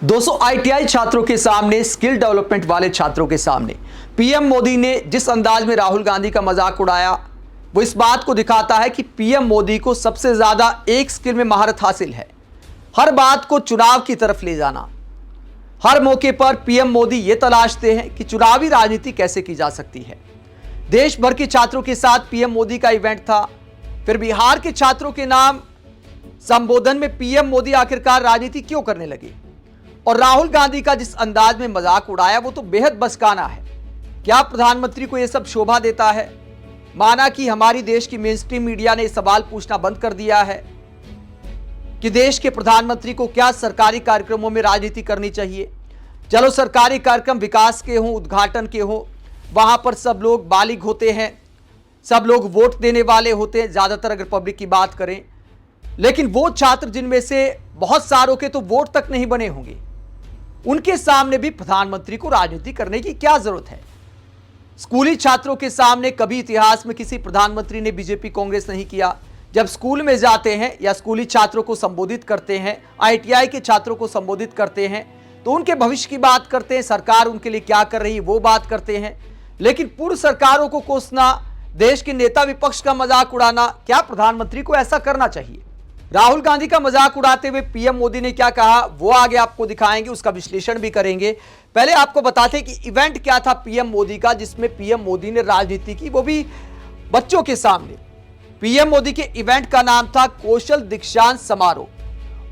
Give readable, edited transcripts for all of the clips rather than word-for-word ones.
दोस्तों, आईटीआई छात्रों के सामने, स्किल डेवलपमेंट वाले छात्रों के सामने पीएम मोदी ने जिस अंदाज में राहुल गांधी का मजाक उड़ाया, वो इस बात को दिखाता है कि पीएम मोदी को सबसे ज्यादा एक स्किल में महारत हासिल है, हर बात को चुनाव की तरफ ले जाना। हर मौके पर पीएम मोदी ये तलाशते हैं कि चुनावी राजनीति कैसे की जा सकती है। देश भर के छात्रों के साथ पीएम मोदी का इवेंट था, फिर बिहार के छात्रों के नाम संबोधन में पीएम मोदी आखिरकार राजनीति क्यों करने लगे, और राहुल गांधी का जिस अंदाज में मजाक उड़ाया वो तो बेहद बचकाना है। क्या प्रधानमंत्री को यह सब शोभा देता है? माना कि हमारी देश की मेनस्ट्रीम मीडिया ने सवाल पूछना बंद कर दिया है कि देश के प्रधानमंत्री को क्या सरकारी कार्यक्रमों में राजनीति करनी चाहिए। चलो, सरकारी कार्यक्रम विकास के हों, उद्घाटन के हों, वहां पर सब लोग बालिग होते हैं, सब लोग वोट देने वाले होते हैं, ज्यादातर अगर पब्लिक की बात करें। लेकिन वो छात्र जिनमें से बहुत सारों के तो वोट तक नहीं बने होंगे, उनके सामने भी प्रधानमंत्री को राजनीति करने की क्या जरूरत है? स्कूली छात्रों के सामने कभी इतिहास में किसी प्रधानमंत्री ने बीजेपी कांग्रेस नहीं किया। जब स्कूल में जाते हैं या स्कूली छात्रों को संबोधित करते हैं, आईटीआई के छात्रों को संबोधित करते हैं, तो उनके भविष्य की बात करते हैं, सरकार उनके लिए क्या कर रही है वो बात करते हैं। लेकिन पूर्व सरकारों को कोसना, देश के नेता विपक्ष का मजाक उड़ाना, क्या प्रधानमंत्री को ऐसा करना चाहिए? राहुल गांधी का मजाक उड़ाते हुए पीएम मोदी ने क्या कहा वो आगे आपको दिखाएंगे, उसका विश्लेषण भी करेंगे। पहले आपको बताते कि इवेंट क्या था पीएम मोदी का, जिसमें पीएम मोदी ने राजनीति की, वो भी बच्चों के सामने। पीएम मोदी के इवेंट का नाम था कौशल दीक्षांत समारोह,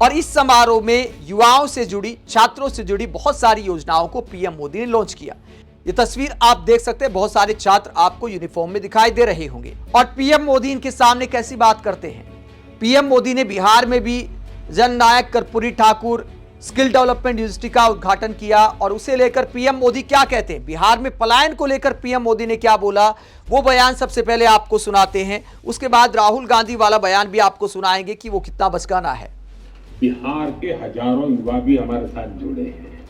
और इस समारोह में युवाओं से जुड़ी, छात्रों से जुड़ी बहुत सारी योजनाओं को पीएम मोदी ने लॉन्च किया। ये तस्वीर आप देख सकते हैं, बहुत सारे छात्र आपको यूनिफॉर्म में दिखाई दे रहे होंगे। और पीएम मोदी इनके सामने कैसी बात करते हैं। पीएम मोदी ने बिहार में भी जननायक Karpoori Thakur skill development university का उद्घाटन किया, और उसे लेकर पीएम मोदी क्या कहते हैं, बिहार में पलायन को लेकर पीएम मोदी ने क्या बोला, वो बयान सबसे पहले आपको सुनाते हैं। उसके बाद राहुल गांधी वाला बयान भी आपको सुनाएंगे कि वो कितना बचकाना है। बिहार के हजारों युवा भी हमारे साथ जुड़े हैं।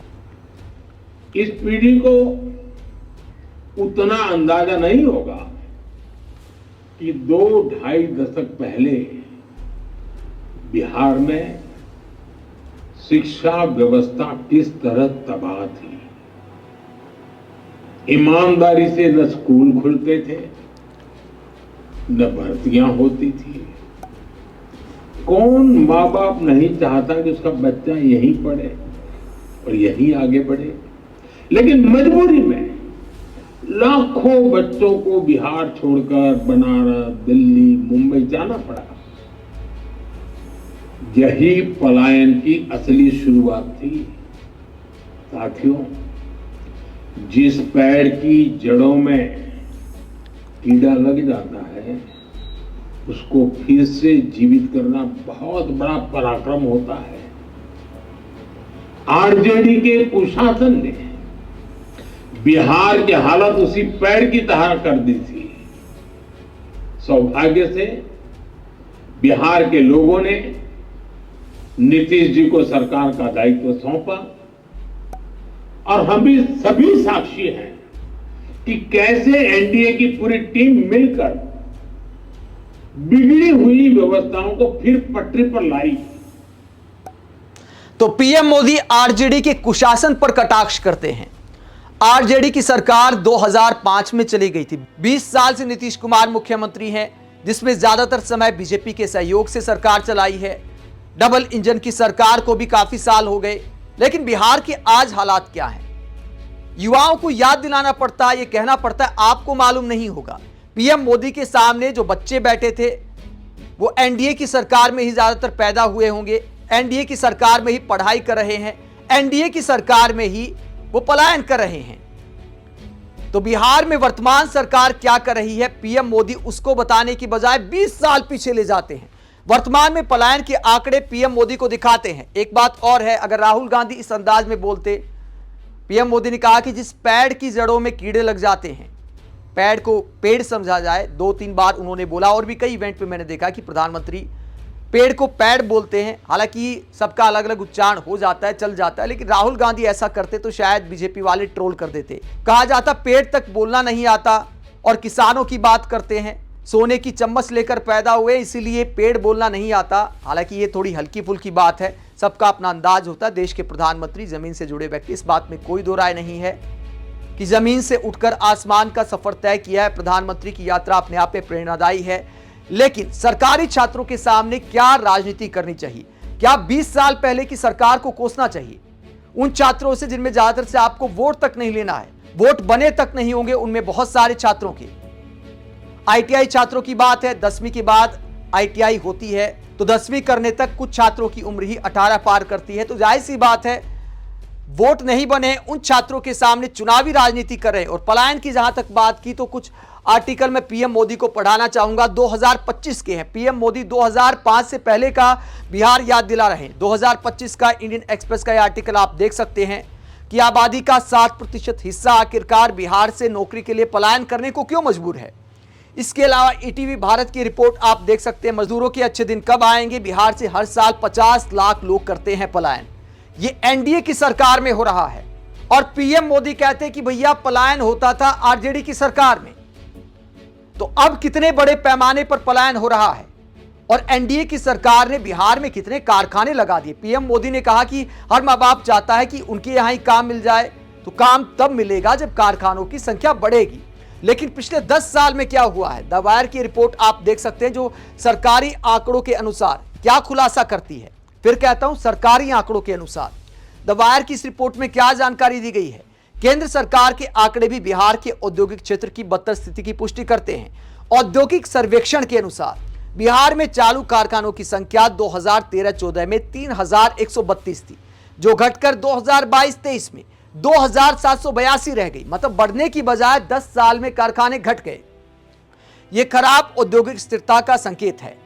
इस पीढ़ी को उतना अंदाजा नहीं होगा कि 2-2.5 दशक पहले बिहार में शिक्षा व्यवस्था किस तरह तबाह थी। ईमानदारी से न स्कूल खुलते थे, न भर्तियां होती थी। कौन माँ बाप नहीं चाहता कि उसका बच्चा यहीं पढ़े और यहीं आगे बढ़े, लेकिन मजबूरी में लाखों बच्चों को बिहार छोड़कर बनारस, दिल्ली, मुंबई जाना पड़ा। यही पलायन की असली शुरुआत थी। साथियों, जिस पेड़ की जड़ों में कीड़ा लग जाता है, उसको फिर से जीवित करना बहुत बड़ा पराक्रम होता है। आरजेडी के कुशासन ने बिहार की हालत उसी पेड़ की तरह कर दी थी। सौभाग्य से बिहार के लोगों ने नीतीश जी को सरकार का दायित्व सौंपा, और हम भी सभी साक्षी हैं कि कैसे एनडीए की पूरी टीम मिलकर बिगड़ी हुई व्यवस्थाओं को फिर पटरी पर लाई। तो पीएम मोदी आरजेडी के कुशासन पर कटाक्ष करते हैं। आरजेडी की सरकार 2005 में चली गई थी। 20 साल से नीतीश कुमार मुख्यमंत्री हैं, जिसमें ज्यादातर समय बीजेपी के सहयोग से सरकार चलाई है। डबल इंजन की सरकार को भी काफी साल हो गए। लेकिन बिहार के आज हालात क्या हैं, युवाओं को याद दिलाना पड़ता है, ये कहना पड़ता है, आपको मालूम नहीं होगा। पीएम मोदी के सामने जो बच्चे बैठे थे वो एनडीए की सरकार में ही ज्यादातर पैदा हुए होंगे, एनडीए की सरकार में ही पढ़ाई कर रहे हैं, एनडीए की सरकार में ही वो पलायन कर रहे हैं। तो बिहार में वर्तमान सरकार क्या कर रही है, पीएम मोदी उसको बताने की बजाय 20 साल पीछे ले जाते हैं। वर्तमान में पलायन के आंकड़े पीएम मोदी को दिखाते हैं। एक बात और है, अगर राहुल गांधी इस अंदाज में बोलते, पीएम मोदी ने कहा कि जिस पेड़ की जड़ों में कीड़े लग जाते हैं, पेड़ को पेड़ समझा जाए, 2-3 बार उन्होंने बोला। और भी कई इवेंट पे मैंने देखा कि प्रधानमंत्री पेड़ को पेड़ बोलते हैं। हालांकि सबका अलग अलग उच्चारण हो जाता है, चल जाता है, लेकिन राहुल गांधी ऐसा करते तो शायद बीजेपी वाले ट्रोल कर देते। कहा जाता पेड़ तक बोलना नहीं आता, और किसानों की बात करते हैं, सोने की चम्मच लेकर पैदा हुए इसीलिए पेड़ बोलना नहीं आता। हालांकि ये थोड़ी हल्की फुल्की बात है, सबका अपना अंदाज होता है। देश के प्रधानमंत्री जमीन से जुड़े व्यक्ति, इस बात में कोई दो राय नहीं है कि जमीन से उठकर आसमान का सफर तय किया है। प्रधानमंत्री की यात्रा अपने आप में प्रेरणादायी है, लेकिन सरकारी छात्रों के सामने क्या राजनीति करनी चाहिए? क्या 20 साल पहले की सरकार को कोसना चाहिए? उन छात्रों से जिनमें ज्यादातर से आपको वोट तक नहीं लेना है, वोट बने तक नहीं होंगे, उनमें बहुत सारे छात्रों के आईटीआई छात्रों की बात है। 10वीं के बाद आईटीआई होती है तो 10वीं करने तक कुछ छात्रों की उम्र ही 18 पार करती है। तो जाहिर सी बात है, वोट नहीं बने उन छात्रों के सामने चुनावी राजनीति कर रहे हैं। और पलायन की जहां तक बात की तो कुछ आर्टिकल में पीएम मोदी को पढ़ाना चाहूंगा, 2025 के हैं। पीएम मोदी 2005 से पहले का बिहार याद दिला रहे हैं। 2025 का इंडियन एक्सप्रेस का यह आर्टिकल आप देख सकते हैं कि आबादी का 60% हिस्सा आखिरकार बिहार से नौकरी के लिए पलायन करने को क्यों मजबूर है। इसके अलावा ईटीवी भारत की रिपोर्ट आप देख सकते हैं, मजदूरों के अच्छे दिन कब आएंगे। बिहार से हर साल 50 लाख लोग करते हैं पलायन। ये एनडीए की सरकार में हो रहा है और पीएम मोदी कहते हैं कि भैया पलायन होता था आरजेडी की सरकार में। तो अब कितने बड़े पैमाने पर पलायन हो रहा है और एनडीए की सरकार ने बिहार में कितने कारखाने लगा दिए। पीएम मोदी ने कहा कि हर मां बाप चाहता है कि उनके यहां ही काम मिल जाए, तो काम तब मिलेगा जब कारखानों की संख्या बढ़ेगी। लेकिन पिछले 10 साल में क्या हुआ है, द वायर की रिपोर्ट आप देख सकते हैं, जो सरकारी आंकड़ों के अनुसार क्या खुलासा करती है। फिर कहता हूं, सरकारी आंकड़ों के अनुसार द वायर की इस रिपोर्ट में क्या जानकारी दी गई है। केंद्र सरकार के आंकड़े भी बिहार के औद्योगिक क्षेत्र की बदतर स्थिति की पुष्टि करते हैं। औद्योगिक सर्वेक्षण के अनुसार बिहार में चालू कारखानों की संख्या 2013-14 में 3132 थी, जो घटकर 2022-23 में 2782 रह गई। मतलब बढ़ने की बजाय 10 साल में कारखाने घट गए। यह खराब औद्योगिक स्थिरता का संकेत है।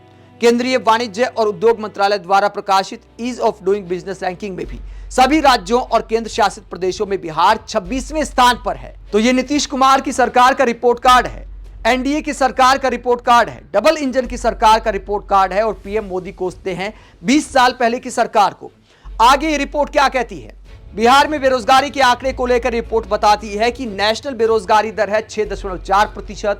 केंद्रीय वाणिज्य और उद्योग मंत्रालय द्वारा प्रकाशित ease of doing business ranking में भी सभी राज्यों और केंद्र शासित प्रदेशों में बिहार 26वें स्थान पर है। तो यह नीतीश कुमार की सरकार का रिपोर्ट कार्ड है, एनडीए की सरकार का रिपोर्ट कार्ड है, डबल इंजन की सरकार का रिपोर्ट कार्ड है। और पीएम मोदी कोसते हैं 20 साल पहले की सरकार को। आगे ये रिपोर्ट क्या कहती है? बिहार में बेरोजगारी के आंकड़े को लेकर रिपोर्ट बताती है कि नेशनल बेरोजगारी दर है 6.4%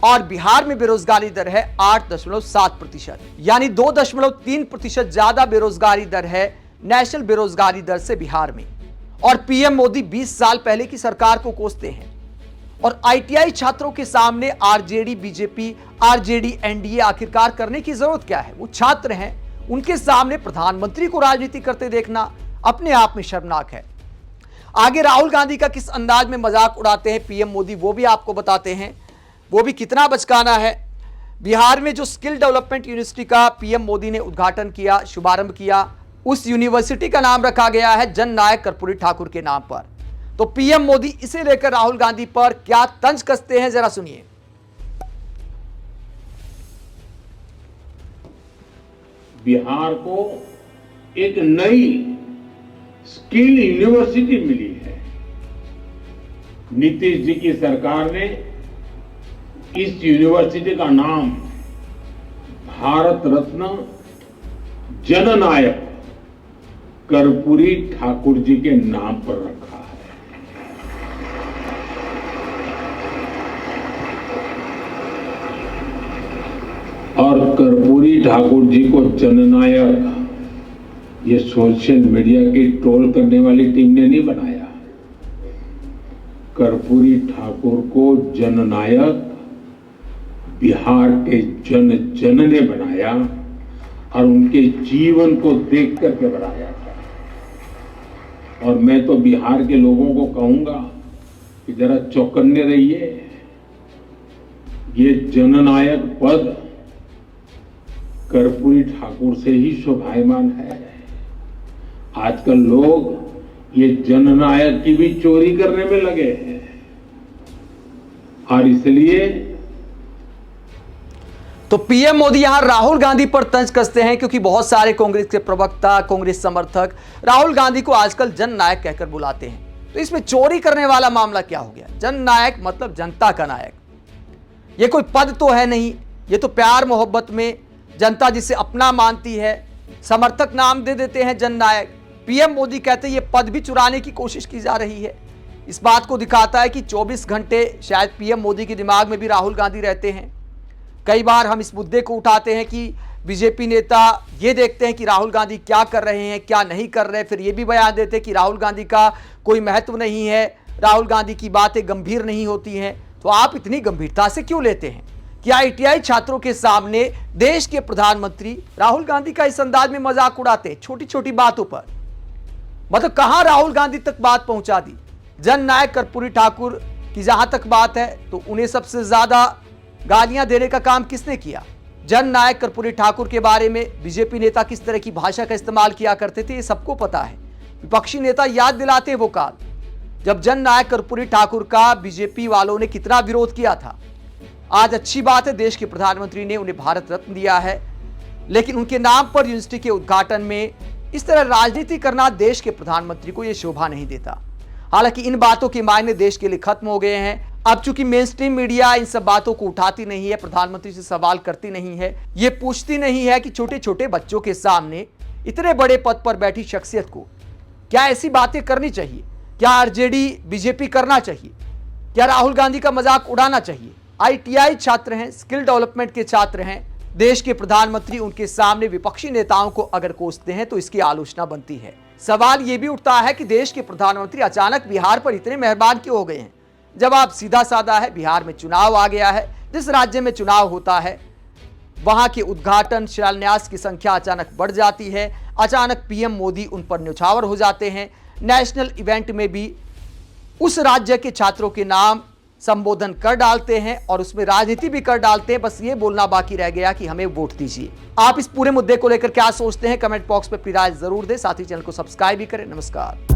और बिहार में बेरोजगारी दर है 8.7%, यानी 2.3% ज्यादा बेरोजगारी दर है नेशनल बेरोजगारी दर से बिहार में। और पीएम मोदी 20 साल पहले की सरकार को कोसते हैं। और आईटीआई छात्रों के सामने आरजेडी, बीजेपी, आरजेडी, एनडीए आखिरकार करने की जरूरत क्या है? वो छात्र हैं, उनके सामने प्रधानमंत्री को राजनीति करते देखना अपने आप में शर्मनाक है। आगे राहुल गांधी का किस अंदाज में मजाक उड़ाते हैं पीएम मोदी, वो भी आपको बताते हैं, वो भी कितना बचकाना है। बिहार में जो स्किल डेवलपमेंट यूनिवर्सिटी का पीएम मोदी ने उद्घाटन किया, शुभारंभ किया, उस यूनिवर्सिटी का नाम रखा गया है जन नायक कर्पूरी ठाकुर के नाम पर। तो पीएम मोदी इसे लेकर राहुल गांधी पर क्या तंज कसते हैं, जरा सुनिए। बिहार को एक नई स्किल यूनिवर्सिटी मिली है। नीतीश जी की सरकार ने इस यूनिवर्सिटी का नाम भारत रत्न जननायक कर्पूरी ठाकुर जी के नाम पर रखा है। और कर्पूरी ठाकुर जी को जननायक ये सोशल मीडिया की ट्रोल करने वाली टीम ने नहीं बनाया। कर्पूरी ठाकुर को जननायक बिहार के जन जन ने बनाया और उनके जीवन को देख करके बनाया था। और मैं तो बिहार के लोगों को कहूंगा कि जरा चौकन्ने रहिए। ये जननायक पद कर्पूरी ठाकुर से ही शोभायमान है। आजकल लोग ये जननायक की भी चोरी करने में लगे हैं और इसलिए तो पीएम मोदी यहां राहुल गांधी पर तंज कसते हैं, क्योंकि बहुत सारे कांग्रेस के प्रवक्ता, कांग्रेस समर्थक राहुल गांधी को आजकल जननायक कहकर बुलाते हैं। तो इसमें चोरी करने वाला मामला क्या हो गया? जननायक मतलब जनता का नायक। ये कोई पद तो है नहीं, ये तो प्यार मोहब्बत में जनता जिसे अपना मानती है, समर्थक नाम दे देते हैं जननायक। पीएम मोदी कहते हैं ये पद भी चुराने की कोशिश की जा रही है। इस बात को दिखाता है कि 24 घंटे शायद पीएम मोदी के दिमाग में भी राहुल गांधी रहते हैं। कई बार हम इस मुद्दे को उठाते हैं कि बीजेपी नेता ये देखते हैं कि राहुल गांधी क्या कर रहे हैं, क्या नहीं कर रहे, फिर ये भी बयान देते हैं कि राहुल गांधी का कोई महत्व नहीं है, राहुल गांधी की बातें गंभीर नहीं होती हैं। तो आप इतनी गंभीरता से क्यों लेते हैं कि आईटीआई छात्रों के सामने देश के प्रधानमंत्री राहुल गांधी का इस अंदाज में मजाक उड़ाते हैं छोटी छोटी बातों पर? मतलब कहां राहुल गांधी तक बात पहुंचा दी। जननायक कर्पूरी ठाकुर की जहां तक बात है तो उन्हें सबसे ज्यादा गालियां देने का काम किसने किया? जननायक कर्पूरी ठाकुर के बारे में बीजेपी नेता किस तरह की भाषा का इस्तेमाल किया करते थे, ये सबको पता है। विपक्षी नेता याद दिलाते हैं वो काल जब जननायक कर्पूरी ठाकुर का बीजेपी वालों ने कितना विरोध किया था। आज अच्छी बात है, देश के प्रधानमंत्री ने उन्हें भारत रत्न दिया है, लेकिन उनके नाम पर यूनिवर्सिटी के उद्घाटन में इस तरह राजनीति करना देश के प्रधानमंत्री को यह शोभा नहीं देता। हालांकि इन बातों के मायने देश के लिए खत्म हो गए हैं। अब चूंकि मेन स्ट्रीम मीडिया इन सब बातों को उठाती नहीं है, प्रधानमंत्री से सवाल करती नहीं है, ये पूछती नहीं है कि छोटे छोटे बच्चों के सामने इतने बड़े पद पर बैठी शख्सियत को क्या ऐसी बातें करनी चाहिए? क्या आरजेडी बीजेपी करना चाहिए? क्या राहुल गांधी का मजाक उड़ाना चाहिए? आईटीआई छात्र हैं, स्किल डेवलपमेंट के छात्र हैं, देश के प्रधानमंत्री उनके सामने विपक्षी नेताओं को अगर कोसते हैं तो इसकी आलोचना बनती है। सवाल यह भी उठता है कि देश के प्रधानमंत्री अचानक बिहार पर इतने मेहरबान क्यों हो गए हैं? जवाब सीधा साधा है, बिहार में चुनाव आ गया है। जिस राज्य में चुनाव होता है वहां के उद्घाटन शिलान्यास की संख्या अचानक बढ़ जाती है, अचानक पीएम मोदी उन पर न्यौछावर हो जाते हैं। नेशनल इवेंट में भी उस राज्य के छात्रों के नाम संबोधन कर डालते हैं और उसमें राजनीति भी कर डालते हैं। बस ये बोलना बाकी रह गया कि हमें वोट दीजिए। आप इस पूरे मुद्दे को लेकर क्या सोचते हैं? कमेंट बॉक्स में अपनी राय जरूर दें, साथ ही चैनल को सब्सक्राइब भी करें। नमस्कार।